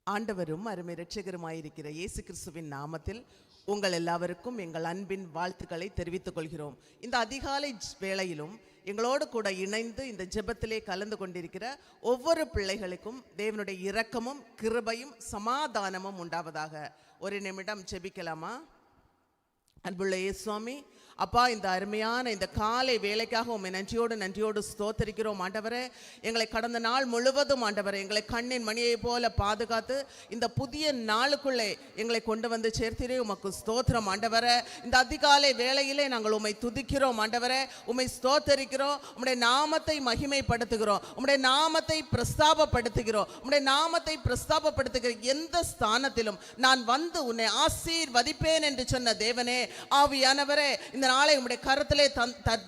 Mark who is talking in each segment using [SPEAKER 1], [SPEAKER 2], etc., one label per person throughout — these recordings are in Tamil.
[SPEAKER 1] ஆண்டவரும் அருமை இரட்சகருமாயிருக்கிற இயேசு கிறிஸ்துவின் நாமத்தில் உங்கள் எல்லாருக்கும் எங்கள் அன்பின் வாழ்த்துக்களை தெரிவித்துக் கொள்கிறோம். இந்த அதிகாலை வேளையிலும் எங்களோடு கூட இணைந்து இந்த ஜெபத்திலே கலந்து கொண்டிருக்கிற ஒவ்வொரு பிள்ளைகளுக்கும் தேவனுடைய இரக்கமும் கிருபையும் சமாதானமும் உண்டாவதாக. ஒரு நிமிடம் ஜெபிக்கலாமா? அன்புள்ள இயேசுவாமி, அப்பா, இந்த அருமையான இந்த காலை வேலைக்காக உம்மை நன்றியோடு ஸ்தோத்தரிக்கிறோம். ஆண்டவரே, எங்களை கடந்த நாள் முழுவதும் ஆண்டவரே எங்களை கண்ணின் மணியை போல பாதுகாத்து இந்த புதிய நாளுக்குள்ளே எங்களை கொண்டு வந்து சேர்த்திரே உமக்கு ஸ்தோத்திரம். ஆண்டவரே, இந்த அதிகாலை வேளையிலே நாங்கள் உம்மை துதிக்கிறோம். ஆண்டவரே, உம்மை ஸ்தோத்தரிக்கிறோம். உம்முடைய நாமத்தை மகிமைப்படுத்துகிறோம். உம்முடைய நாமத்தை பிரஸ்தாபப்படுத்துகிறோம். உம்முடைய நாமத்தை பிரஸ்தாபப்படுத்துகிற எந்த ஸ்தானத்திலும் நான் வந்து உன்னை ஆசீர்வதிப்பேன் என்று சொன்ன தேவனே, ஆவியானவரே, இந்த நாளை உம்முடைய கரத்திலே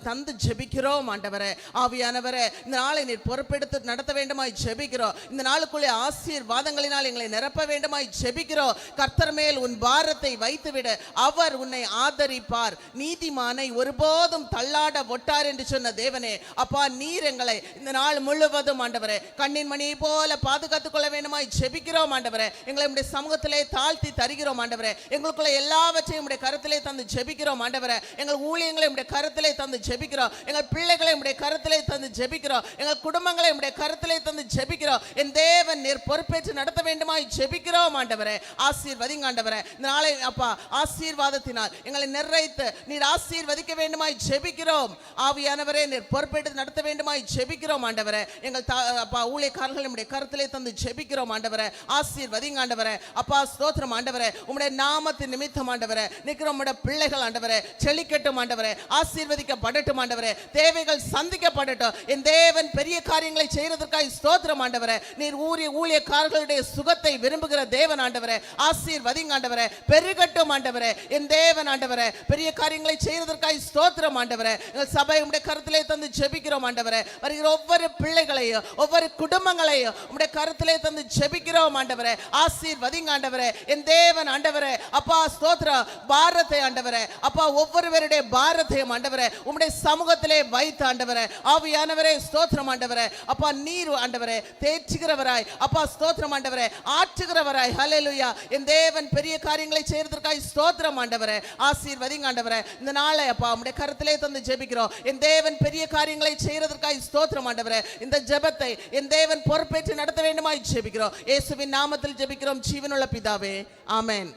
[SPEAKER 1] தந்து ஜெபிக்கிறோம். ஆண்டவரே, ஆவியானவரே, இந்த நாளை நீர் பொறுப்பெடுத்து நடத்த வேண்டுமாய் ஜெபிக்கிறோம். இந்த நாளுக்குள்ளே ஆசீர்வாதங்களினால் எங்களை நிரப்ப வேண்டுமாய் ஜெபிக்கிறோம். கர்த்தர் மேல் உன் பாரத்தை வைத்துவிட, அவர் உன்னை ஆதரிப்பார். நீதிமானை ஒருபோதும் தள்ளாட ஒட்டார் என்று சொன்ன தேவனே, அப்பா, நீர் எங்களை இந்த நாள் முழுவதும் ஆண்டவரே கண்ணின் மணியை போல பாதுகாத்துக் கொள்ள வேண்டுமாய் ஜெபிக்கிறோம். ஆண்டவரே, எங்களை உம்முடைய சமூகத்திலே தாழ்த்தி தருகிறோம். ஆண்டவரே, எங்களுக்குள்ள எல்லாவற்றையும் உம்முடைய கரத்திலே தந்து ஜெபிக்கிறோம். ஆண்டவரே, எங்கள் ஊழியங்களை உம்முடைய கரத்திலே தந்து ஜெபிக்கிறோம். எங்கள் பிள்ளைகளை உம்முடைய கரத்திலே தந்து ஜெபிக்கிறோம். எங்கள் குடும்பங்களை உம்முடைய கரத்திலே தந்து ஜெபிக்கிறோம். என் தேவன் நீர் பொறுப்பேற்று நடத்த வேண்டுமாய் ஜெபிக்கிறோம். ஆண்டவரே, ஆசீர்வதிங்க. ஆண்டவரே, இந்த நாளை அப்பா ஆசீர்வாதத்தினால் எங்களை நிறைத்து நீர் ஆசீர்வதிக்க வேண்டுமாய் ஜெபிக்கிறோம். ஆவியானவரே, நீர் பொறுப்பேற்று நடத்த வேண்டுமாய் ஜெபிக்கிறோம். ஆண்டவரே, எங்கள் அப்பா ஊழியக்காரர்கள் உம்முடைய கரத்திலே தந்து ஜெபிக்கிறோம். ஆண்டவரே, ஆசீர்வதிங்க. ஆண்டவரே, அப்பா ஸ்தோத்திரம். ஆண்டவரே, உம்முடைய நாமத்தின் நிமித்தம் ஆண்டவரே நிற்கிற உம்முடைய பிள்ளைகள் ஆண்டவரே செழிக்கட்டும். ஆண்டவரே, ஆசீர்வதிக்கப்படட்டும். ஆண்டவரே, தேவைகள் சந்திக்கப்படட்டும். என் தேவன் பெரிய காரியங்களை செய்யறதற்காக ஸ்தோத்திரம். ஆண்டவரே, நீர் ஊழியக்காரர்களுடைய சுகத்தை விரும்புகிற தேவன். ஆண்டவரே, ஆசீர்வதிங்க. ஆண்டவரே, பெருகட்டும். ஆண்டவரே, என் தேவன் ஆண்டவரே பெரிய காரியங்களை செய்யறதற்காக ஸ்தோத்திரம். ஆண்டவரே, எங்கள் சபை உம்முடைய கரத்திலே தந்து ஜெபிக்கிறோம். ஆண்டவரே, வருகிற ஒவ்வொரு பிள்ளைகளையும் ஒவ்வொரு குடும்பங்களையும் உம்முடைய கரத்திலே தந்து ஜெபிக்கிறோம். ஆண்டவரே, ஆசீர்வதிங்க. ஆண்டவரே, என் தேவன் ஆண்டவரே அப்பா ஸ்தோத்திரம். பாரத்தை ஆண்டவரே அப்பா ஒவ்வொருவருடைய பாரத்தையும் ஆண்டவரே உம்முடைய சமூகத்திலே வைத்து ஆண்டவரே ஆவியானவரே ஸ்தோத்திரம். ஆண்டவரே, அப்பா நீர் ஆண்டவரே தேற்றுகிறவராய் அப்பா ஸ்தோத்திரம். ஆண்டவரே, ஆற்றுகிறவராய். ஹல்லேலூயா. என் தேவன் பெரிய காரியங்களை செய்யறதற்காக ஸ்தோத்திரம். ஆண்டவரே, ஆசீர்வதிங்க. ஆண்டவரே, இந்த நாளை அப்பா உம்முடைய கரத்திலே தந்து ஜெபிக்கிறோம். என் தேவன் பெரிய காரியங்களை செய்யறதற்காக ஸ்தோத்திரம். ஆண்டவரே, இந்த ஜெபத்தை என் தேவன் பொறுப்பேற்று நடத்த வேண்டுமாய் ஜெபிக்கிறோம். இயேசுவின் நாமத்தில் ஜெபிக்கிறோம் ஜீவனுள்ள பிதாவே, ஆமென்.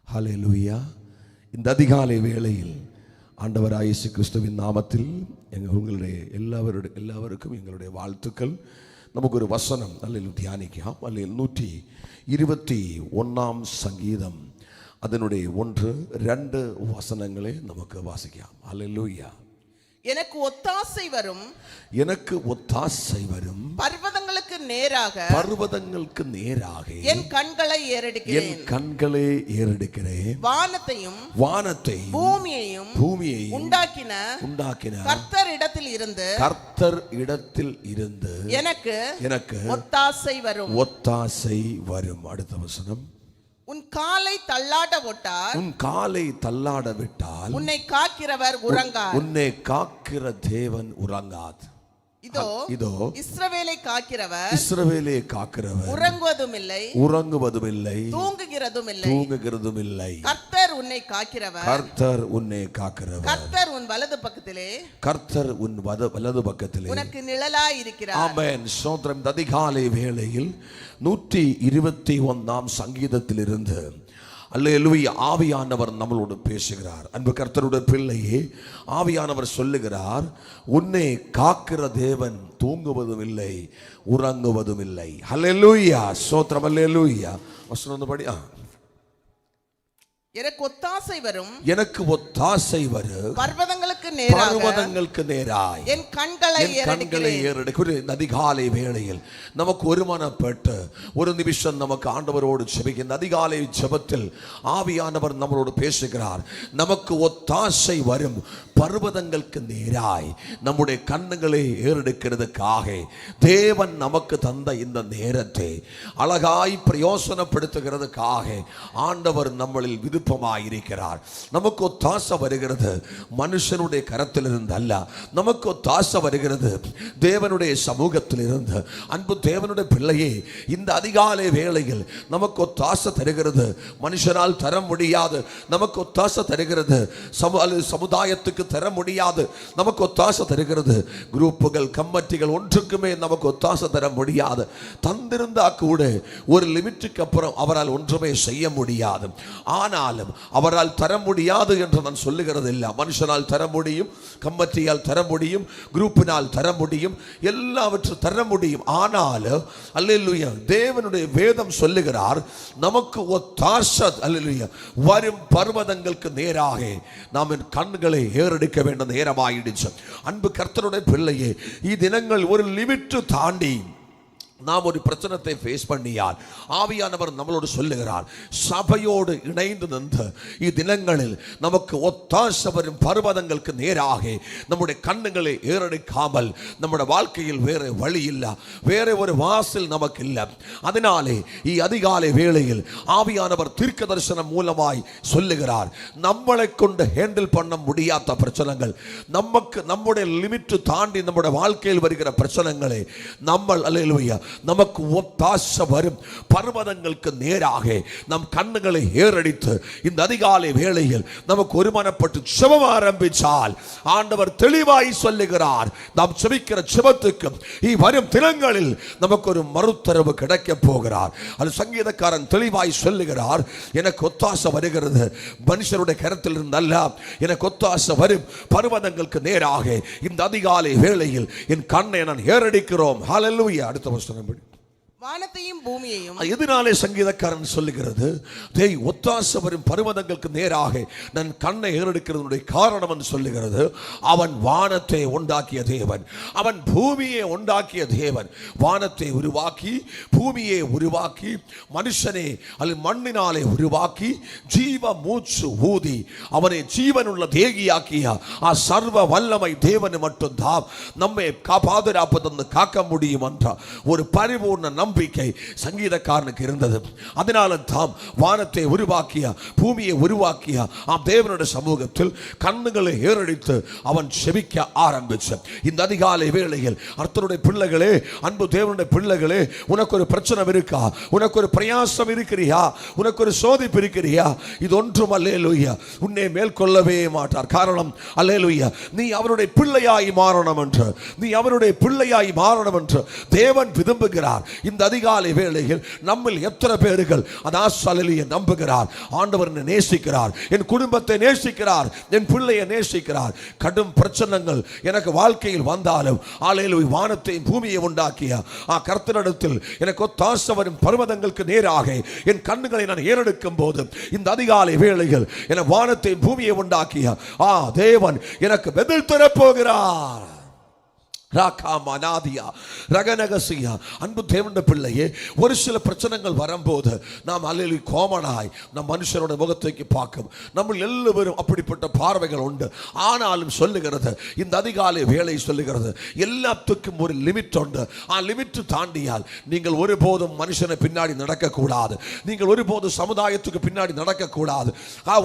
[SPEAKER 2] ஹல்லேலூயா. இந்த அதிகாலை வேளையில் ஆண்டவராகிய இயேசு கிறிஸ்துவின் நாமத்தில் உங்களுடைய எல்லாருக்கும் எங்களுடைய வாழ்த்துக்கள். நமக்கு ஒரு வசனம் நல்ல தியானிக்கலாம். அல்ல 121 சங்கீதம் அதனுடைய 1-2 வசனங்களை நமக்கு வாசிக்கலாம். ஹல்லேலூயா.
[SPEAKER 1] எனக்கு ஒத்தாசை வரும்,
[SPEAKER 2] எனக்கு ஒத்தாசை வரும்,
[SPEAKER 1] பர்வதங்களுக்கு நேராக என் கண்களை ஏறெடுக்கிறேன். வானத்தையும் பூமியையும் உண்டாக்கின கர்த்தர் இடத்தில் இருந்து எனக்கு ஒத்தாசை வரும். அடுத்த வசனம், உன் காலை தள்ளாட விட்டால் உன்னை காக்கிற தேவன் உறங்காது. இதோ இஸ்ரவேலை காக்கிறவர் உறங்குவதும் இல்லை தூங்குகிறதும் இல்லை. கர்த்தர் உன்னை காக்கிறவர். கர்த்தர் உன் வலது பக்கத்திலே உனக்கு நிழலாய் இருக்கிறார்.
[SPEAKER 2] ஆமென். ஸ்தோத்திரம். அதிகாலை வேளையில் 121 சங்கீதத்திலிருந்து அல்லேலூயா ஆவியானவர் நம்மளோடு பேசுகிறார். அன்பு கர்த்தருடைய பிள்ளையே, ஆவியானவர் சொல்லுகிறார், உன்னை காக்கிற தேவன் தூங்குவதும் இல்லை உறங்குவதும் இல்லை. அல்லேலூயா. ஸ்தோத்திரம். அல்லேலூயா. வசனம் படி.
[SPEAKER 1] எனக்கு ஒத்தாசை வரும்,
[SPEAKER 2] பர்வதங்களுக்கு நேராய் என் கண்களை ஏறெடுக்கிறேன். அதிகாலை வேளையில் நமக்கு ஒருமனப்பட்டு ஒரு நிமிஷம் நமக்கு ஆண்டவரோடு ஜெபிக்கின்ற அதிகாலை ஜெபத்தில் ஆவியானவர் நம்மளோடு பேசுகிறார். நமக்கு ஒத்தாசை வரும், பர்வதங்களுக்கு நேராய் நம்முடைய கண்களை ஏறெடுக்கிறதுக்காக தேவன் நமக்கு தந்த இந்த நேரத்தை அழகாய் பிரயோசனப்படுத்துகிறதுக்காக ஆண்டவர் நம்மளில் விருப்பமாயிருக்கிறார். நமக்கு ஒத்தாசை வருகிறது. மனுஷனுடைய மனுஷனுடைய கரத்திலிருந்து அல்ல. நமக்கு ஒத்தாசை வருகிறது தேவனுடைய சமூகத்தில் இருந்து. அன்பு தேவனுடைய பிள்ளையே, இந்த அதிகாலை வேளையில் நமக்கு ஒத்தாசை தருகிறது மனுஷனால் தர முடியாது. நமக்கு ஒத்தாசை தருகிறது சமுதாயத்துக்கு தர முடியாது. நமக்கு ஒத்தாசை தருகிறது குரூப்புகள், கமிட்டிகள், ஒன்றுக்குமே நமக்கு ஒத்தாசை தர முடியாது. தந்திருந்தா கூட ஒரு லிமிட்டுக்கு அப்புறம் அவரால் ஒன்றுமே செய்ய முடியாது. ஆனாலும் அவரால் தர முடியாது என்று நான் சொல்லுகிறது இல்லை. மனுஷனால் தர முடியும், கமிட்டியால் தர முடியும், குரூப்பினால் தர முடியும், எல்லாவற்றும் தர முடியும். ஆனாலும் அல்லேலூயா தேவனுடைய வேதம் சொல்லுகிறார் நமக்கு ஒத்தாசை அல்லேலூயா வரும் பர்வதங்களுக்கு நேராக நாம் என் கண்களை ஏறெடுக்க வேண்டிய நேரமாயிடுச்சு. அன்பு கர்த்தருடைய பிள்ளையே, இத்தினங்கள் ஒரு லிமிட் தாண்டி நாம் ஒரு பிரச்சனத்தை ஃபேஸ் பண்ணியால் ஆவியானவர் நம்மளோடு சொல்லுகிறார், சபையோடு இணைந்து நின்று இத்தினங்களில் நமக்கு ஒத்தாசை வரும் பர்வதங்களுக்கு நேராக நம்முடைய கண்ணுகளை ஏறெடுக்காமல் நம்முடைய வாழ்க்கையில் வேறு வழி இல்லை, வேற ஒரு வாசல் நமக்கு இல்லை. அதனாலே அதிகாலை வேளையில் ஆவியானவர் தீர்க்க தரிசனம் மூலமாய் சொல்லுகிறார், நம்மளை கொண்டு ஹேண்டில் பண்ண முடியாத பிரச்சனைகள், நமக்கு நம்முடைய லிமிட் தாண்டி நம்முடைய வாழ்க்கையில் வருகிற பிரச்சனைகளை நம்ம அல்லேலூயா நமக்கு ஒத்தாசை வரும் பர்வதங்களுக்கு நேராக நம் கண்ணுகளை ஏறடித்து இந்த அதிகாலை வேளையில் நமக்கு ஒருமனப்பட்டு செபம் ஆரம்பித்தால் ஆண்டவர் தெளிவாய் சொல்லுகிறார், நாம் செபிக்கிற செபத்துக்கு வரும் தினங்களில் நமக்கு ஒரு மறுத்தரவு கிடைக்க போகிறார். அது சங்கீதக்காரன் தெளிவாய் சொல்லுகிறார், எனக்கு ஒத்தாசை வருகிறது மனுஷருடைய கருத்தில் இருந்தல்ல, எனக்கு ஒத்தாசை வரும் பர்வதங்களுக்கு நேராக இந்த அதிகாலை வேளையில் என் கண்ணை நான் ஏறடிக்கிறோம். ஹல்லேலூயா. அடுத்த வசனம்
[SPEAKER 1] வானத்தையும் பூமியையும்.
[SPEAKER 2] எதனாலே சங்கீதக்காரன் சொல்லுகிறது ஒத்தாசை வரும் பர்வதங்களுக்கு நேராக நான் கண்ணை ஏறெடுக்கிறதுடைய காரணம் என்று சொல்லுகிறது, அவன் வானத்தை உண்டாக்கிய தேவன், அவன் பூமியை உண்டாக்கிய தேவன். வானத்தை உருவாக்கி பூமியை உருவாக்கி மனுஷனை அல்லது மண்ணினாலே உருவாக்கி ஜீவ மூச்சு ஊதி அவனை ஜீவனுள்ள தேகியாக்கிய சர்வ வல்லமை தேவன் மட்டும்தான் நம்மை பாதுகாப்பு காக்க முடியும் என்ற ஒரு பரிபூர்ண நம்பிக்கை சங்கீதக்காரனுக்கு இருந்தது. அதனால தாம் வானத்தை உருவாக்கிய பூமியை உருவாக்கிய தேவனுடைய சமூகத்தில் கண்ணுகளை ஏறடித்து அவன் செபிக்க ஆரம்பிச்சான். இந்த அதிகாலை வேளையில் அர்த்தனுடைய பிள்ளைகளே, அன்பு தேவனுடைய பிள்ளைகளே, உனக்கு ஒரு பிரச்சனை இருக்கா? உனக்கு ஒரு பிரயாசம் இருக்கிறியா? உனக்கு ஒரு சோதிப்பு இருக்கிறியா? இது ஒன்றும் அல்லேலூயா உன்னை மேற்கொள்ளவே மாட்டார். காரணம் அல்லேலூயா நீ அவருடைய பிள்ளையாய் மாறணும் என்று, நீ அவருடைய பிள்ளையாய் மாறணும் என்று தேவன் விரும்புகிறார். இந்த அதிகாலை வேளையில் நம்மில் எத்தனை பேர்கள் அதாசலிய நம்புகிறார், ஆண்டவர் என்னை நேசிக்கிறார், என் குடும்பத்தை நேசிக்கிறார், என் பிள்ளையை நேசிக்கிறார். கடும் பிரச்சனைகள் எனக்கு வாழ்க்கையில் வந்தாலும் ஆலையில் வானத்தை பூமியை உண்டாக்கிய கர்த்தரிடத்தில் எனக்கு ஒத்தாசை வரும் பர்வதங்களுக்கு நேராக என் கண்ணுகளை நான் ஏறெடுக்கும் போது இந்த அதிகாலை வேளையில் என வானத்தை பூமியை உண்டாக்கிய தேவன் எனக்கு பதில் தரப்போகிறார். அன்பு தேவனுடைய பிள்ளையே, ஒரு சில பிரச்சனைகள் வரும்போது நாம் அல்லேலூயா கோமனாய் நம் மனுஷனோட முகத்தைக்கு பார்க்கும் நம்ம எல்லாரும் அப்படிப்பட்ட பார்வைகள் உண்டு. ஆனாலும் சொல்லுகிறது இந்த அதிகாலை வேளை சொல்லுகிறது எல்லாத்துக்கும் ஒரு லிமிட் உண்டு. லிமிட் தாண்டியால் நீங்கள் ஒருபோதும் மனுஷனை பின்னாடி நடக்கக்கூடாது, நீங்கள் ஒருபோதும் சமுதாயத்துக்கு பின்னாடி நடக்கக்கூடாது.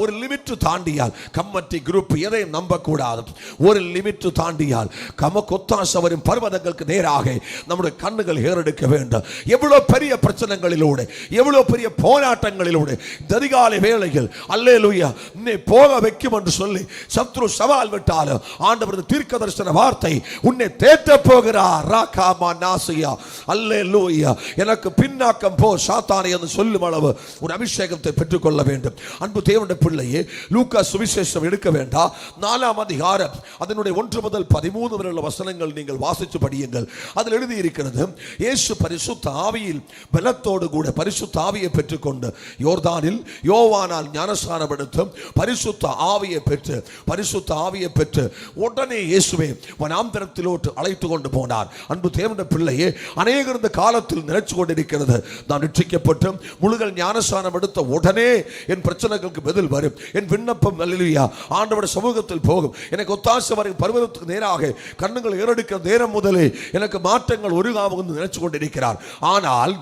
[SPEAKER 2] ஒரு லிமிட் தாண்டியால் கமிட்டி குரூப் எதையும் நம்பக்கூடாது. ஒரு லிமிட் தாண்டியால் கமக்கொத்தாச வரும் பர்வதங்களுக்கு நேராக நம்முடைய கண்ணுகள் ஏறெடுக்க வேண்டும். எவ்வளவு பெரிய பிரச்சனைகளிலூടെ, எவ்வளவு பெரிய போராட்டங்களிலூടെ இந்த அதிகாலை வேளையில் அல்லேலூயா உன்னை போக வைக்கும் என்று சொல்லி சத்ரு சவால் விட்டாலும் ஆண்டவரது தீர்க்க தரிசன வார்த்தை உன்னை தேற்ற போகிறார். அல்லேலூயா எனக்கு பின்னாக்கம் போ சாத்தானே என்று சொல்லும் அளவு ஒரு அபிஷேகத்தை பெற்றுக்கொள்ள வேண்டும். அன்பு தேவனுடைய பிள்ளையே, லூக்கா சுவிசேஷம் எடுக்க வேண்டாம், 4ஆம் அதிகாரம் அதனுடைய 1 முதல் 13 வரை உள்ள வசனங்கள் நீங்கள் வாசித்து படியுங்கள். அதில் எழுதி இருக்கிறது, இயேசு பரிசுத்த ஆவியில் பலத்தோடு கூட பரிசுத்த ஆவியை பெற்றுக்கொண்டு யோர்தானில் யோவானால் ஞானஸ்நானம் எடுத்து பரிசுத்த ஆவியை பெற்று உடனே இயேசுவை வனாந்தரத்திலோட்டு அழைத்து கொண்டு போனார். அன்பு தேவனுடைய பிள்ளையே, அநேகர் இந்த காலத்தில் நினைச்சு கொண்டிருக்கிறது, நான் ரட்சிக்கப்பட்டு முழுகல் ஞானஸ்நானம் எடுத்த உடனே என் பிரச்சனைகளுக்கு பதில் வரும், என் விண்ணப்பம் அல்லேலூயா ஆண்டவருடைய சமூகத்தில் போகும், எனக்கு ஒத்தாசை வரும் பர்வதத்துக்கு நேராக கண்ணுகள் ஏறெடுக்க நேரம் முதலே எனக்கு மாற்றங்கள் ஒருகாவும் நினைச்சு கொண்டிருக்கிறார். ஆனால்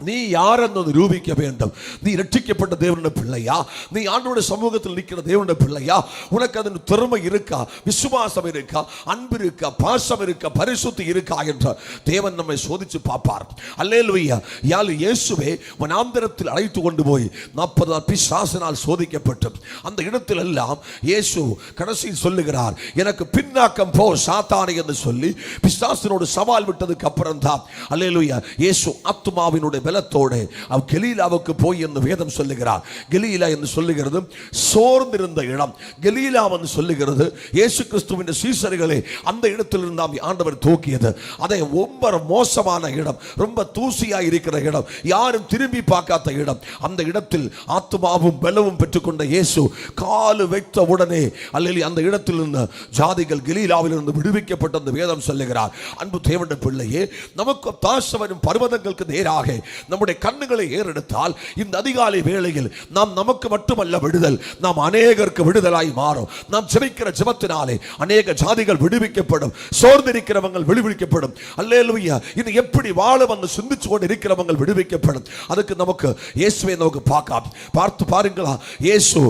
[SPEAKER 2] நீ யார் என்று நிரூபிக்க வேண்டும். நீ ரட்சிக்கப்பட்ட தேவனுடைய பிள்ளையா? நீ ஆண்டவருடைய சமூகத்தில் நிற்கிற தேவனுடைய பிள்ளையா? உனக்கு அதன் திறமை இருக்கா? விசுவாசம் இருக்கா? அன்பு இருக்கா? பாசம் இருக்கா? பரிசுத்தி இருக்கா என்று தேவன் நம்மை சோதிச்சு பார்ப்பார். அல்லேலூயா. இயேசுவே வனாந்தரத்தில் அழைத்து கொண்டு போய் 40 நாள் பிசாசினால் சோதிக்கப்பட்டு அந்த இடத்தில் எல்லாம் இயேசு கடைசியில் சொல்லுகிறார், எனக்கு பின்னாக்கம் போ சாத்தானே என்று சொல்லி பிசாசினோடு சவால் விட்டதுக்கு அப்புறம் தான் அல்லேலூயா இயேசு ஆத்துமாவினுடைய பலத்தோடு அவ் கலீலாவுக்கு போய் என்று வேதம் சொல்லுகிறார். கலீலா என்று சொல்லுகிறது சோர்ந்திருந்த இடம். கலீலா என்று சொல்லுகிறது இயேசு கிறிஸ்துவின் சீஷர்களை அந்த இடத்தில் இருந்தாம் ஆண்டவர் தூக்கியது. அதை ரொம்ப மோசமான இடம், ரொம்ப தூசியா இருக்கிற இடம், யாரும் திரும்பி பார்க்காத இடம். அந்த இடத்தில் ஆத்துமாவும் பலவும் பெற்றுக்கொண்ட இயேசு காலு வைத்த உடனே அல்லேலூயா அந்த இடத்தில் இருந்த ஜாதிகள் கலீலாவில் இருந்து விடுவிக்கப்பட்ட அந்த வேதம் சொல்லுகிறார். அன்பு தேவனுடைய பிள்ளையே, நமக்கு தாசவரும் பர்வதங்களுக்கு நேராக நம்முடைய கண்ணுகளை ஏறெடுத்தால் இந்த அதிகாலை வேளையில் நாம் நமக்கு மட்டுமல்ல விடுதல், நாம் அநேகருக்கு விடுதலாய் மாறும். நாம் ஜெபிக்கிற ஜெபத்தினாலே அநேக ஜாதிகள் விடுவிக்கப்படும், சோர்ந்திருக்கிறவங்க விடுவிக்கப்படும். அல்லேலூயா. இது எப்படி வாழ வந்து சிந்திச்சு கொண்டு இருக்கிறவங்க விடுவிக்கப்படும். அதுக்கு நமக்கு இயேசுவை நமக்கு பார்த்து பாருங்களா. இயேசு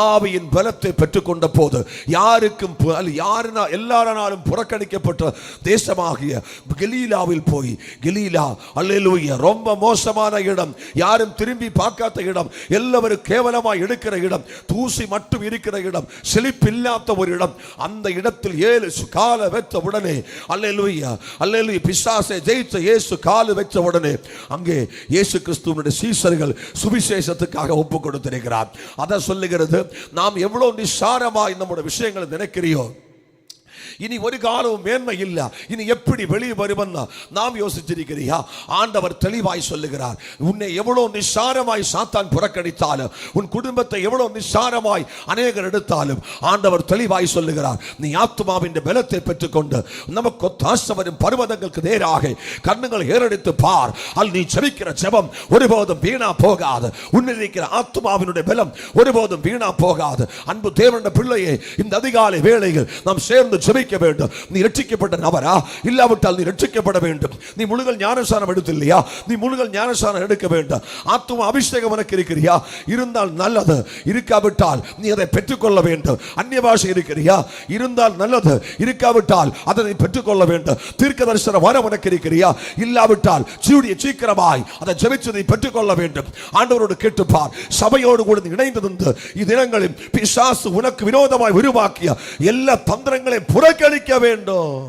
[SPEAKER 2] ஆவியின் பலத்தை பெற்றுக்கொண்ட போது யாருக்கும் எல்லாராலும் புறக்கணிக்கப்பட்ட தேசமாகிய கலீலாவில் போய், கலீலா அல்லேலூயா ரொம்ப மோசமான இடம், யாரும் திரும்பி பார்க்காத இடம், எல்லாரும் கேவலமாய் எடுக்கிற இடம், தூசி மட்டும் இருக்கிற இடம், செழிப்பில்லாத ஒரு இடம். அந்த இடத்தில் 7 கால வைத்த உடனே அல்லேலூயா அல்லேலூயா பிசாசை ஜெயித்த இயேசு கால் வைத்த உடனே அங்கே இயேசு கிறிஸ்துவினுடைய சீஷர்கள் சுவிசேஷத்துக்காக ஒப்பு கொடுத்திருக்கிறார். அதை சொல்லுகிறது, நாம் எவ்வளவு நிசாரமாய் நம்முடைய விஷயங்களை நினைக்கிறியோ, இனி ஒரு காலமும் மேன்மை இல்லை, இனி எப்படி வெளியே வருவன்னா நாம் யோசிச்சிருக்கிறியா? ஆண்டவர் தெளிவாய் சொல்லுகிறார், உன்னை எவ்வளவு நிசாரமாய் சாத்தான் புறக்கணித்தாலும், உன் குடும்பத்தை எவ்வளவு நிசாரமாய் அநேகர் எடுத்தாலும் ஆண்டவர் தெளிவாய் சொல்லுகிறார், நீ ஆத்துமாவின் பலத்தை பெற்றுக்கொண்டு நமக்கு ஒத்தாசவரும் பர்வதங்களுக்கு நேராக கண்ணுகள் ஏறெடுத்து பார். அது நீ ஜெபிக்கிற ஜெபம் ஒருபோதும் வீணா போகாது. உன்னில் இருக்கிற ஆத்துமாவினுடைய பலம் ஒருபோதும் வீணா போகாது. அன்பு தேவனுடைய பிள்ளையே, இந்த அதிகாலை வேளையில் நாம் சேர்ந்து ஜெபிக்க வேண்டும். நீ ரட்சிக்கப்பட்ட நபரா? இல்லாவிட்டால் நீ ரட்சிக்கப்பட வேண்டும். நீ முழுகல் ஞானஸ்நானம் எடுத்து இல்லையா? நீ முழுகல் ஞானஸ்நானம் எடுக்க வேண்டும். ஆத்தும அபிஷேகம் உனக்கு இருக்கிறியா? இருந்தால் நல்லது, இருக்காவிட்டால் நீ அதை பெற்றுக்கொள்ள வேண்டும். அந்நிய பாஷை இருக்கிறியா? இருந்தால் நல்லது, இருக்காவிட்டால் அதை பெற்றுக்கொள்ள வேண்டும். தீர்க்க தரிசன வரம் உனக்கு இருக்கிறியா? இல்லாவிட்டால் சீக்கிரமாய் அதை ஜெபிச்சதை பெற்றுக்கொள்ள வேண்டும். ஆண்டவரோடு கேட்டுப்பார். சபையோடு கூட இணைந்திருந்து இத்தினங்களில் பிசாசு உனக்கு விரோதமாய் உருவாக்கிய எல்லா தந்திரங்களையும் புறக்கணிக்க வேண்டும்.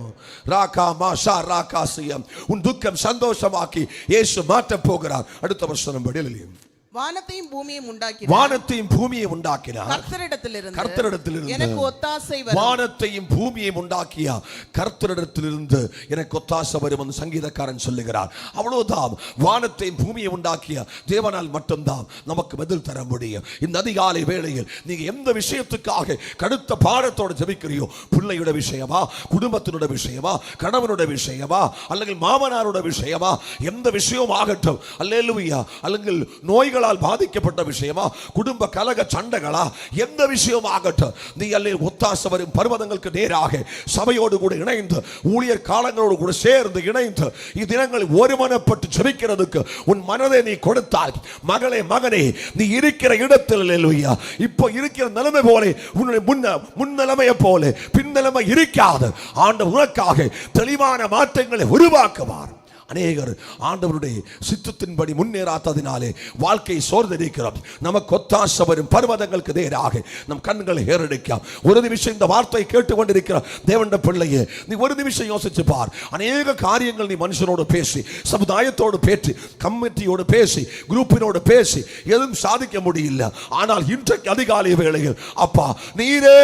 [SPEAKER 2] உன் துக்கம் சந்தோஷமாக்கி இயேசு மாற்ற போகிறார். அடுத்த வருஷம் படியிலும்
[SPEAKER 1] வானத்தையும் பூமியையும் உண்டாக்கினார். கர்த்தரிடத்திலிருந்து எனக்கு ஒத்தாசை வரும்.
[SPEAKER 2] வானத்தையும் பூமியையும் உண்டாக்கிய கர்த்தரிடத்திலிருந்து எனக்கு ஒத்தாசை வரும் என்று சங்கீதக்காரன் சொல்லுகிறார். அவ்வளவுதான். வானத்தையும் பூமியை உண்டாக்கிய தேவனால் மட்டும்தான் நமக்கு பதில் தர முடியும். இந்த அதிகாலை வேளையில் நீங்க எந்த விஷயத்துக்காக கடுத்த பாரத்தோடு ஜெபிக்கிறியோ, பிள்ளையோட விஷயமா, குடும்பத்தினுடைய விஷயமா, கணவனுடைய விஷயமா, அல்லது மாமனாரோட விஷயமா, எந்த விஷயம் ஆகட்டும், அல்லேலூயா, அல்லது நோய்கள் பாதிக்கப்பட்ட விஷயமா, குடும்ப கலக சண்டைகளா, எந்த விஷயம் ஆகட்டும், நீ அல்ல ஒத்தாசவரும் பர்வதங்களுக்கு நேராக சபையோடு கூட இணைந்து ஊழியர் காலங்களோடு கூட சேர்ந்து இணைந்து இத்தினங்கள் ஒருமனப்பட்டு ஜெபிக்கிறதுக்கு உன் மனதை நீ கொடுத்தால், மகளே மகனே, நீ இருக்கிற இடத்தில் அல்லேலூயா இப்போ இருக்கிற நிலைமை போல உன்னுடைய முன் நிலைமையை போல பின் நிலைமை இருக்காது. ஆண்டவர் உனக்காக தெளிவான மாற்றங்களை உருவாக்குவார். அநேகர் ஆண்டவருடைய சித்தத்தின்படி முன்னேறாததினாலே வாழ்க்கை சோர்ந்திருக்கிறோம். நமக்கு ஒத்தாசை வரும் பர்வதங்களுக்கு நேராக நம் கண்களை ஏறெடுக்கலாம். ஒரு நிமிஷம் இந்த வார்த்தை கேட்டுக்கொண்டிருக்கிற தேவனுடைய பிள்ளையே, நீ ஒரு நிமிஷம் யோசிச்சு பார். அநேக காரியங்கள் நீ மனுஷனோடு பேசி, சமுதாயத்தோடு பேசி, கமிட்டியோடு பேசி, குரூப்பினோடு பேசி எதுவும் சாதிக்க முடியல. ஆனால் இன்றைக்கு அதிகாலை வேளையில் அப்பா நீரே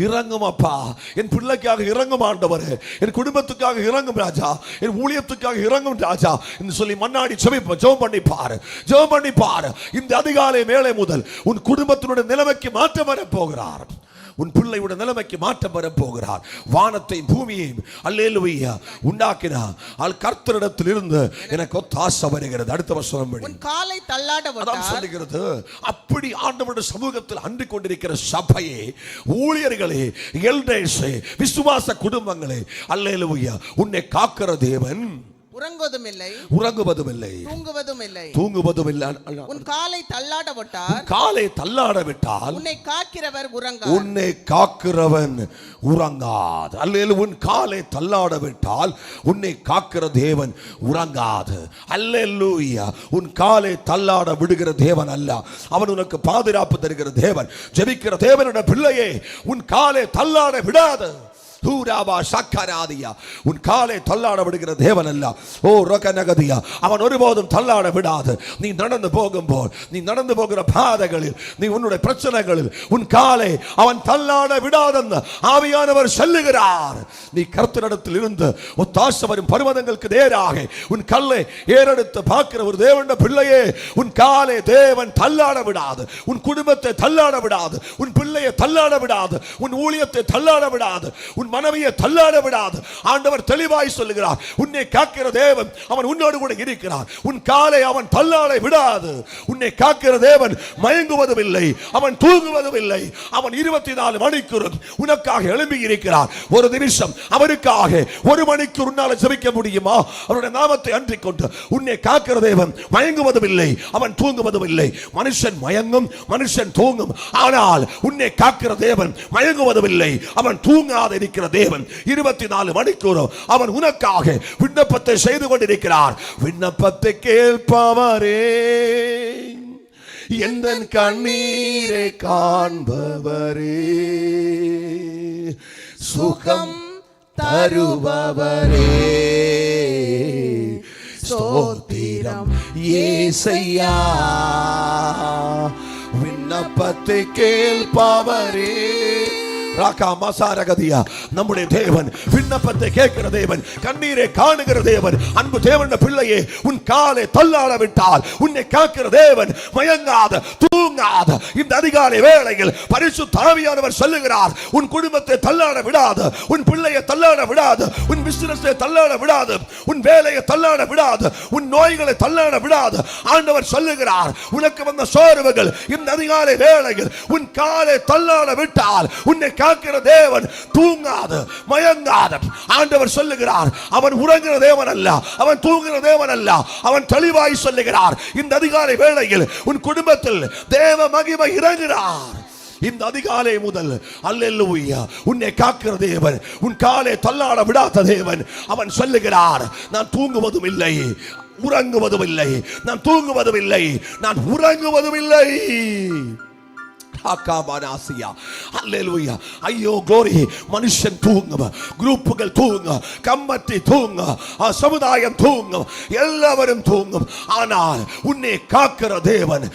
[SPEAKER 2] இறங்கும் அப்பா, என் பிள்ளைக்காக இறங்கும் ஆண்டவரே, என் குடும்பத்துக்காக இறங்கும் ராஜா, என் ஊழியத்துக்காக இறங்கும் ராஜா என்று சொல்லி மன்னாடி ஜெபம் பண்ணி பாரு. இந்த அதிகாலை வேளை முதல் உன் குடும்பத்தினுடைய நிலைமைக்கு மாற்றம் வர போகிறார். உன் பிள்ளையுடைய நிலைமைக்கு மாற்றம் வர போகிறார். வானத்தையும் பூமியையும் அல்லேலூயா உண்டாக்கினார். ஆல் கர்த்தரிடத்தில் இருந்து எனக்கு ஒத்தாசை வருகிறது. அடுத்த வசனம்
[SPEAKER 1] உன் காலை தள்ளாட
[SPEAKER 2] அதான் சொல்லுகிறது. அப்படி ஆண்டவருடைய சமூகத்தில் அன்று கொண்டிருக்கிற சபையே, ஊழியர்களே, எல்டர்ஸே, விசுவாச குடும்பங்களே, அல்லேலூயா உன்னை காக்கிற தேவன்
[SPEAKER 1] உறங்குவதும் இல்லை,
[SPEAKER 2] உறங்குவதும் இல்லை,
[SPEAKER 1] தூங்குவதும் இல்லை.
[SPEAKER 2] தூங்குவதும் இல்லை.
[SPEAKER 1] உன் காலை தள்ளாட விட்டார்,
[SPEAKER 2] காலை தள்ளாட விட்டால்
[SPEAKER 1] உன்னை காக்கிறவர் உறங்கார்.
[SPEAKER 2] உன்னை காக்கிறவன் உறங்காது. அல்லேலூயா. உன் காலை தள்ளாட விட்டால் உன்னை காக்கிற தேவன் உறங்காது. அல்லேலூயா. உன் காலை தள்ளாட விடுகிற தேவன் அல்ல, அவன் உனக்கு பாதுகாப்பு தருகிற தேவன். ஜெபிக்கிற தேவனுடைய பிள்ளையே, உன் காலை தள்ளாட விடாது. உன் காலை தள்ளாட விடுகிற தேவன் அல்ல. ஓ ரகநகதியா, அவன் ஒருபோதும் தள்ளாட விடாது. நீ நடந்து போகும்போது, நீ நடந்து போகிற பாதைகளில், நீ உன்னுடைய பிரச்சனைகளில் உன் காலை அவன் தள்ளாட விடாதென்று ஆவியானவர் சொல்லுகிறார். நீ கர்த்தரிடத்தில் இருந்து ஒத்தாசை வரும் பர்வதங்களுக்கு நேராக உன் கல்லை ஏறெடுத்து பார்க்கிற ஒரு தேவனுடைய பிள்ளையே, உன் காலை தேவன் தள்ளாட விடாது. உன் குடும்பத்தை தள்ளாட விடாது, உன் பிள்ளையை தள்ளாட விடாது, உன் ஊழியத்தை தள்ளாட விடாது, உன் மனைவியை தள்ளாட விடாது. ஆண்டவர் தெளிவாய் சொல்லுகிறார், உன்னை காக்கிற தேவன் அவன் உன்னோடு கூட இருக்கிறார். உன் காலை அவன் தள்ளாட விடாது. உன்னை காக்கிற தேவன் மயங்குவதும் இல்லை, அவன் தூங்குவதும் இல்லை. அவன் 24 மணிக்கூறும் உனக்காக எழும்பி இருக்கிறார். ஒரு நிமிஷம் அவருக்காக 1 மணிக்கூர் உன்னால் ஜெபிக்க முடியுமா? அவருடைய நாமத்தை அன்றிக் கொண்டு உன்னை காக்கிற தேவன் மயங்குவதும் இல்லை, அவன் தூங்குவதும் இல்லை. மனுஷன் மயங்கும், மனுஷன் தூங்கும், ஆனால் உன்னை காக்கிற தேவன் மயங்குவதும் இல்லை, அவன் தூங்காத இருக்கிற தேவன் 24 மணிக்கூறும் அவன் உனக்காக விண்ணப்பத்தை செய்து கொண்டிருக்கிறார். விண்ணப்பத்தை கேட்பவரே, எந்தன் கண்ணீரை காண்பவரே, சுகம் தருபவரே, ஸ்தோத்திரம் இயேசையா. விண்ணப்பத்தை கேட்பவரே, நம்முடைய தேவன் விண்ணப்பத்தை கேட்கிற தேவன், கண்ணீரை காணுகிற தேவன். அன்பு தேவனுடைய பிள்ளையே, உன் காலை தள்ளாட விட்டால் உன்னை காக்கிற தேவன் மயங்காத, தூங்காத இந்த அதிகாலை வேளையில் பரிசுத்த ஆவியானவர் சொல்லுகிறார், உன் குடும்பத்தை தள்ளாட விடாது, உன் பிள்ளையை தள்ளாட விடாது, உன் பிசினஸை தள்ளாட விடாது, உன் வேலையை தள்ளாட விடாது, உன் நோய்களை தள்ளாட விடாது. ஆண்டவர் சொல்லுகிறார், உனக்கு வந்த சோர்வுகள் இந்த அதிகாலை வேளையில் உன் காலை தள்ளாட விட்டால் உன்னை காக்கிற தேவன் தூங்காத, மயங்காத. ஆண்டவர் சொல்லுகிறார், அவன் உறங்குகிற தேவன் அல்ல, அவன் தூங்குகிற தேவன் அல்ல. அவன் தெளிவாய் சொல்லுகிறார், இந்த அதிகாலை வேளையில் உன் குடும்பத்தில் தேவ மகிமை இறங்குகிறார். இந்த அதிகாலை முதல் அல்லேலூயா உன்னை காக்கிற தேவன், உன் காலை தள்ளாட விடாத தேவன். அவன் சொல்லுகிறார், நான் தூங்குவதும் இல்லை, உறங்குவதும் இல்லை, நான் தூங்குவதும் இல்லை, நான் உறங்குவதும் இல்லை. ஐயோ glory. மனுஷன் தூங்கும், குரூப்புகள் தூங்கும், கம்மட்டி தூங்கும், சமுதாயம் தூங்கும், எல்லாவரும் தூங்கும். ஆனால் உன்னை காக்கிற தேவன்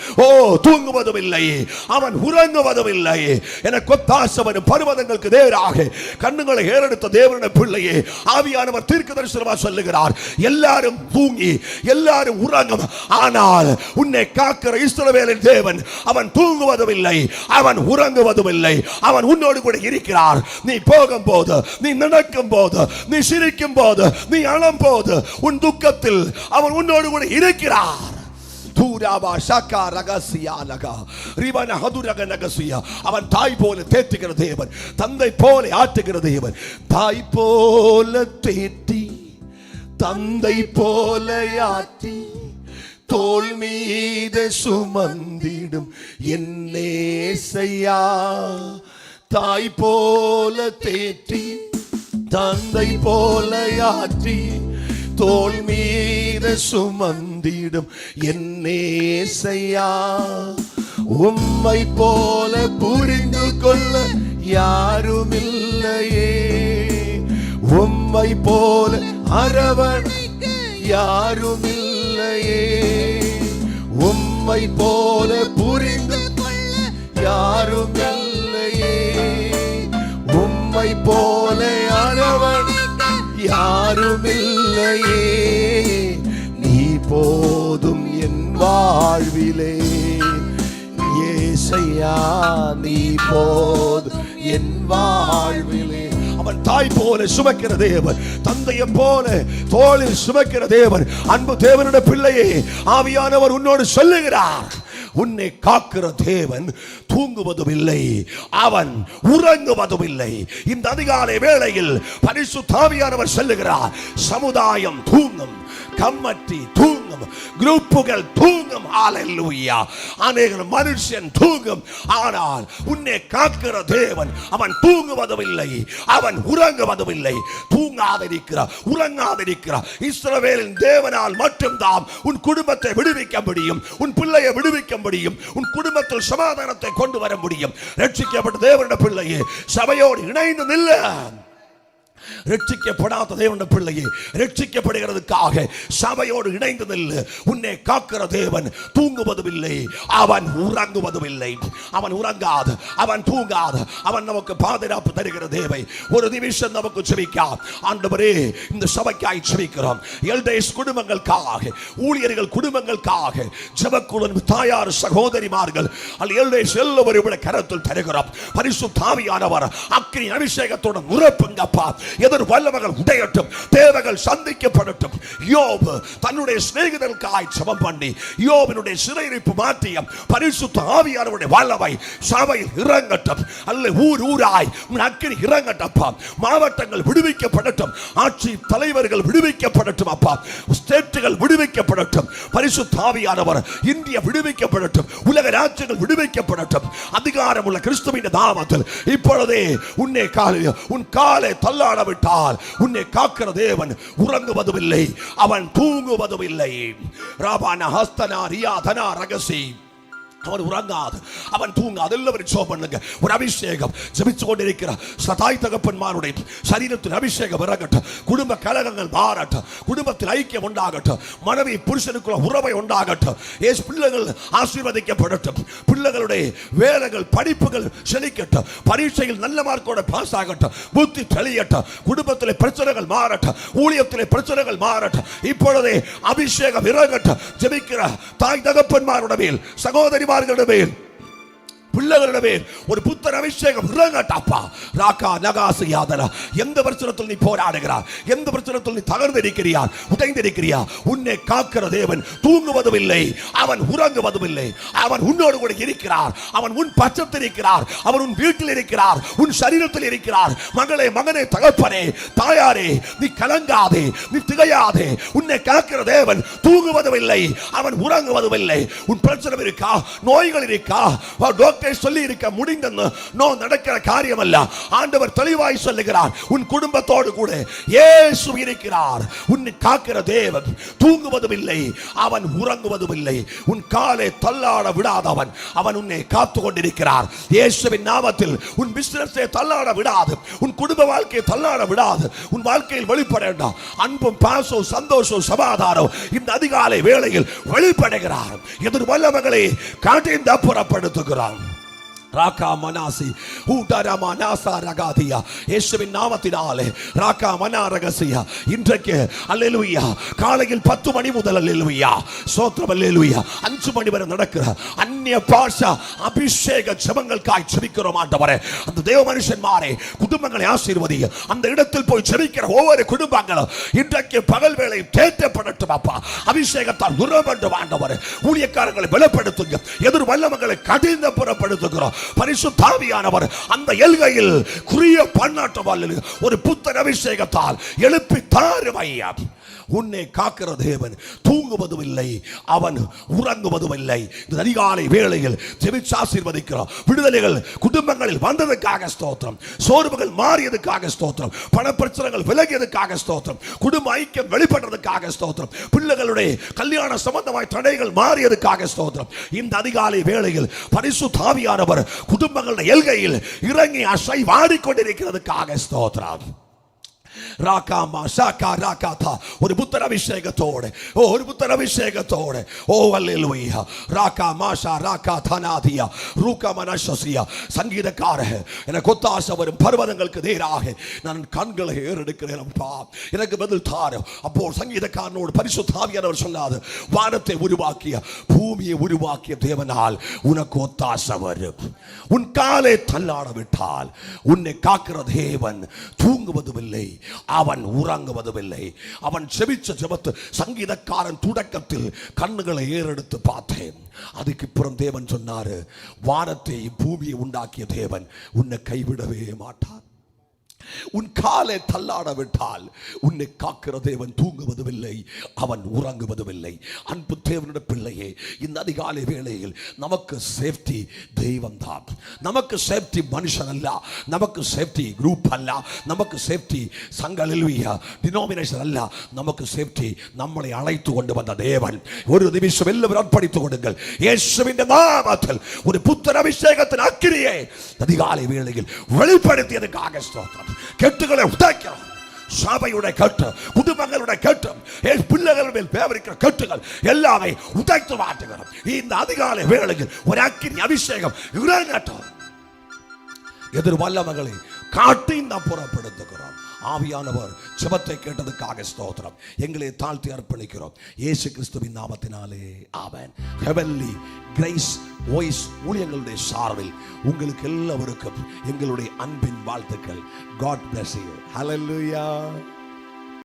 [SPEAKER 2] தூங்குவதும் இல்லை, அவன் உறங்குவதும் இல்லை. எனக்கு ஒத்தாசவரும் பர்வதங்களுக்கு நேராக கண்ணுகளை ஏறெடுத்த தேவனுடைய பிள்ளையே, ஆவியானவர் தீர்க்கதரிசனமாக சொல்லுகிறார், எல்லாரும் தூங்கி எல்லாரும் உறங்கும், ஆனால் உன்னை காக்கிற இஸ்ரவேலின் தேவன் அவன் தூங்குவதும் இல்லை, அவன் உறங்குவதும் இல்லை. அவன் உன்னோடு கூட இருக்கிறார். நீ போகும்போது, நீ நடக்கும் போது, நீ சிரிக்கும் போது, நீ அழும் போது, உன் துக்கத்தில் அவன் உன்னோடு கூட இருக்கிறார். அவன் தாய் போல தேற்றுகிற தேவன், தந்தை போல ஆற்றுகிற தேவன். தாய் போல தேற்றி, தந்தை போல ஆற்றி, தோள் மீது சுமந்திடும் என்னேசையா. தாய் போல தேற்றி, தந்தை போல ஆற்றி, தோள் மீது சுமந்திடும் என்னேசையா. உம்மை போல புரிந்து கொள்ள யாருமில்லையே, உம்மை போல அரவணைக்க யாருமில்லையே, உம்மை போல புரிந்து கொள்ள யாருமில்லையே, உம்மை போல அரவணைக்க யாருமில்லையே. நீ போதும் என் வாழ்விலே இயேசையா, நீ போதும் என் வாழ்விலே. அவன் தாய் போல சுமக்கிற தேவன், தந்தையை போல தோளில் சுமக்கிற தேவன். அன்பு தேவனுடைய பிள்ளையே, ஆவியானவர் உன்னோடு சொல்லுகிறார், உன்னை காக்கிற தேவன் தூங்குவதும் இல்லை, அவன் உறங்குவதும் இல்லை. இந்த அதிகாலை வேளையில் பரிசுத்த ஆவியானவர் சொல்லுகிறார், சமுதாயம் தூங்கும், கம்மட்டி தூங்கும், குரூப்புகள் தூங்கும். ஹalleluya. அநேக மனுஷன் தூங்கும், ஆனால் உன்னை காக்கிற தேவன் அவன் தூங்குவதுமில்லை, அவன் உறங்குவதுமில்லை. தூங்காதிருக்கிறார், உறங்காதிருக்கிறார். இஸ்ரவேலின் தேவனால் மட்டும்தான் உன் குடும்பத்தை விடுவிக்க முடியும், உன் பிள்ளையை விடுவிக்க முடியும், உன் குடும்பத்தில் சமாதானத்தை கொண்டு வர முடியும். ரட்சிக்கப்பட்ட தேவனுடைய பிள்ளையே, சபையோடு இணைந்து நில்ல. ரட்சிக்கப்படாத தேவனுடைய பிள்ளையே, ரட்சிக்கப்படுகிறதுக்காக சபையோடு இணைந்து நில்லு. உன்னை காக்கிற தேவன் தூங்குவதுமில்லை, அவன் உறங்குவதுமில்லை. அவன் உறங்காது, அவன் தூங்காது, அவன் நமக்கு பாதுகாப்பு தருகிற தேவை. ஒரு நிமிஷம் நமக்கு ஜெபிக்கலாம். ஆண்டவரே, இந்த சபைக்காய் ஜெபிக்கிறோம். எல்டேஸ் குடும்பங்களுக்காக, ஊழியர்கள் குடும்பங்களுக்காக, ஜெபக்குழு தாயார் சகோதரிமார்கள் எல்டேஸ் எல்லோரும் கரத்தில் தருகிறோம். பரிசுத்த ஆவியானவர் அக்கினி அபிஷேகத்தோட நிரப்புங்கப்பா. எதிர் வல்லவர்கள் உடையட்டும், தேவைகள் சந்திக்கப்படட்டும். யோபு தன்னுடைய சிநேகிதர்களுக்காய் ஜெபம் பண்ணி யோபினுடைய சிறையிருப்பு மாற்றிய பரிசுத்த ஆவியானவருடைய வல்லமை சபையில் இறங்கட்டும். அல்ல ஊர் ஊராய் அக்கினி இறங்கட்டப்பா. மாவட்டங்கள் விடுவிக்கப்படட்டும், ஆட்சி தலைவர்கள் விடுவிக்கப்படட்டும் அப்பா. ஸ்டேட்டுகள் விடுவிக்கப்படட்டும். பரிசுத்த ஆவியானவர் இந்தியா விடுவிக்கப்படட்டும், உலக ராஜ்யங்கள் விடுவிக்கப்படட்டும். அதிகாரம் உள்ள கிறிஸ்துவின் நாமத்தில் இப்பொழுதே உன் காலை தள்ளாட விட்டால் உன்னை காக்கிற தேவன் உறங்குவதுமில்லை, அவன் தூங்குவதுமில்லை. ராபான ஹஸ்தனா ரியாதனா ரகசி, அவன் உறங்காது, அவன் தூங்காது. எல்லாரும் ஜெபம் பண்ணுங்க. ஒரு அபிஷேகம் ஜெபிச்சு கொண்டிருக்கிற சதாய் தகப்பன்மாருடைய சரீரத்தில் அபிஷேகம் இறங்கட்டும். குடும்ப கலகங்கள் மாறட்டும், குடும்பத்தில் ஐக்கியம் உண்டாகட்டும், மனைவி புருஷனுக்குள்ள உறவை உண்டாகட்டும். ஏசு பிள்ளைகள் ஆசீர்வதிக்கப்படட்டும், பிள்ளைகளுடைய வேலைகள் படிப்புகள் செழிக்கட்டும், பரீட்சையில் நல்ல மார்க்கோட பாஸ் ஆகட்டும், புத்தி தெளியட்டும், குடும்பத்தில் பிரச்சனைகள் மாறட்டும், ஊழியத்தில் பிரச்சனைகள் மாறட்டும். இப்பொழுதே அபிஷேகம் இறங்கட்டும். ஜெபிக்கிற தாய் தகப்பன்மாருடைய மேல், சகோதரி பிள்ளைகளிடமே ஒரு புத்தர் அபிஷேகம் இறங்கட்டப்பா. ராகா நகாசு யாதனா. எந்த பிரச்சனத்தில் நீ போராடுகிறார், எந்த பிரச்சனத்தில் நீ தகர்ந்திருக்கிறார், உடைந்திருக்கிறார், உன்னை காக்கிற தேவன் தூங்குவதுமில்லை, அவன் உறங்குவதுமில்லை. அவன் உன்னோடு கூட இருக்கிறார், அவன் உன் பட்சத்தில் இருக்கிறார், அவன் உன் வீட்டில் இருக்கிறார், உன் சரீரத்தில் இருக்கிறார். மகளே, மகனே, தகப்பனே, தாயாரே, நீ கலங்காதே, நீ திகையாதே. உன்னை காக்கிற தேவன் தூங்குவதுமில்லை, அவன் உறங்குவதுமில்லை. உன் பிரச்சனை இருக்கா, நோய்கள் இருக்கா, டாக்டர் சொல்லி இருக்க முடிந்தது நடக்கிற காரியம் அல்ல. ஆண்டவர் தெளிவாய் சொல்லுகிறார், உன் குடும்பத்தோடு கூட இயேசு இருக்கிறார். உன்னை காக்கிற தேவன் தூங்குவதுமில்லை, அவன் உறங்குவதுமில்லை. உன் காலை தள்ளாட விடாதவன், அவன் உன்னை காத்து கொண்டிருக்கிறார். இயேசுவின் நாமத்தில் உன் பிசினஸை தள்ளாட விடாது, உன் குடும்ப வாழ்க்கையை தள்ளாட விடாது. உன் வாழ்க்கையில் வெளிப்பட வேண்டாம் அன்பும் பாசம் சந்தோஷம் சமாதானம் இந்த அதிகாலை வேளையில் வெளிப்படுகிறார். எதிர் வல்லவர்களை காட்டின் புறப்படுத்துகிறான். ராகா மனாசி ஊடரா மனாசா ரகாதியா. இயேசுவின் நாமத்தினாலே ராகா மனா ரகசியா. இன்றைக்கு அல்லேலூயா காலையில் 10 மணி முதல் அல்லேலூயா ஸ்தோத்திரம் அல்லேலூயா 5 மணி வரை நடக்கிற அந்நிய பாஷா அபிஷேக ஜெபங்களுக்காய் ஜெபிக்கிறோம் ஆண்டவரே. அந்த தேவ மனுஷன்மாரே குடும்பங்களை ஆசீர்வதிங்க. அந்த இடத்தில் போய் ஜெபிக்கிற ஒவ்வொரு குடும்பங்களும் இன்றைக்கு பகல் வேளை தேற்றப்படட்டும் அப்பா. அபிஷேகத்தால் நிரம்பட்டும் ஆண்டவரே. ஊழியக்காரர்களை பலப்படுத்துங்க. எதிர் வல்லவர்களை கடிந்து புறப்படுத்துகிறோம். பரிசுத்த ஆவியானவர் அந்த எல்கையில் குறிய பன்னாட்டு ஒரு புத்தர் அபிஷேகத்தால் எழுப்பி தாருமையா. உன்னை காக்கிற தேவன் தூங்குவதுமில்லை, அவன் உறங்குவதுமில்லை. இந்த அதிகாலை வேளையில் ஜெபிச்சு ஆசீர்வதிக்கிறோம். விடுதலைகள் குடும்பங்களில் வந்ததுக்காக ஸ்தோத்திரம், சோர்வுகள் மாறியதுக்காக ஸ்தோத்திரம், பணப்பிரச்சனைகள் விலகியதுக்காக ஸ்தோத்திரம், குடும்ப ஐக்கியம் வெளிப்பட்டதுக்காக ஸ்தோத்திரம், பிள்ளைகளுடைய கல்யாண சம்பந்தமாய் தடைகள் மாறியதுக்காக ஸ்தோத்திரம். இந்த அதிகாலை வேளையில் பரிசுத்த ஆவியானவர் குடும்பங்களுடைய எல்கையில் இறங்கி அசை வாடிக்கொண்டிருக்கிறதுக்காக ஸ்தோத்திரம். ராகாமா ஷாகா ராகாதா ஒரு புத்தர் அபிஷேகத்தோடு, ஒரு புத்தர் அபிஷேகத்தோடு. ஓ அல்லேலூயா. ராகா மாஷா ராகா தனாதியா ரூகா மனஷசியா. சங்கீதக்கார எனக்கு ஒத்தாசை வரும் பர்வதங்களுக்கு நேராக நான் கண்களை ஏறெடுக்கிறேன் அப்பா, எனக்கு பதில் தாரு. அப்போ சங்கீதக்காரனோடு பரிசுத்த ஆவியானவர் சொன்னார், வானத்தை உருவாக்கிய பூமியை உருவாக்கிய தேவனால் உனக்கு ஒத்தாசை வரும். உன் காலை தள்ளாட விட்டால் உன்னை காக்கிற தேவன் தூங்குவதுமில்லை, அவன் உறங்குவதுமில்லை. அவன் செபிச்ச ஜெபத்து சங்கீதக்காரன் தொடக்கத்தில் கண்ணுகளை ஏறெடுத்து பார்த்தேன். அதுக்கு அப்புறம் தேவன் சொன்னாரு, வானத்தை பூமியை உண்டாக்கிய தேவன் உன்னை கைவிடவே மாட்டார். உன் காலை தள்ளாட விட்டால் உன்னை காக்கிற தேவன் தூங்குவதுமில்லை, அவன் உறங்குவதுமில்லை. அன்பு தேவனுடைய பிள்ளையே, இந்த அதிகாலை வேளையில் நமக்கு சேஃப்டி தெய்வம் தான். நமக்கு சேஃப்டி மனுஷன் அல்ல, நமக்கு சேஃப்டி குரூப் அல்ல, நமக்கு சேஃப்டி சங்கலில்வியா டினோமினேஷன் அல்ல, நமக்கு சேஃப்டி நம்மளை அழைத்து கொண்டு வந்த தேவன். ஒரு நிமிஷம் எல்லோரும் அர்ப்பணித்துக் கொடுங்கள். இயேசுவின் நாமத்தில் ஒரு புத்தர் அபிஷேகத்தின் அக்கினியை அதிகாலை வேளையில் வெளிப்படுத்தியதுக்காக ஸ்தோத்திரம். கெட்டுகளை உடைக்கிறோம். சபையுடைய கட்டு, குடும்பங்களுடைய கட்டு, பிள்ளைகள் மேல் பேவரிக்கிற கட்டுகள் எல்லாமே உடைத்து மாட்டுகிறோம். இந்த அதிகாலை வேளையில் ஒரு அக்கினி அபிஷேகம் இறங்கட்டும். எதிர் வல்லமைகளை காட்டி நாம் புறப்படுத்துகிறோம். ஆவியானவர் ஜெபத்தை கேட்டதுக்காக ஸ்தோத்திரம். எங்களை தாழ்த்தி அர்ப்பணிக்கிறோம் இயேசு கிறிஸ்துவின் நாமத்தினாலே, ஆமென். ஹெவன்லி கிரேஸ் வாய்ஸ் ஊழியங்களுடைய சார்பில் உங்களுக்கு எல்லாருக்கும் எங்களுடைய அன்பின் வாழ்த்துக்கள். God bless you. Hallelujah.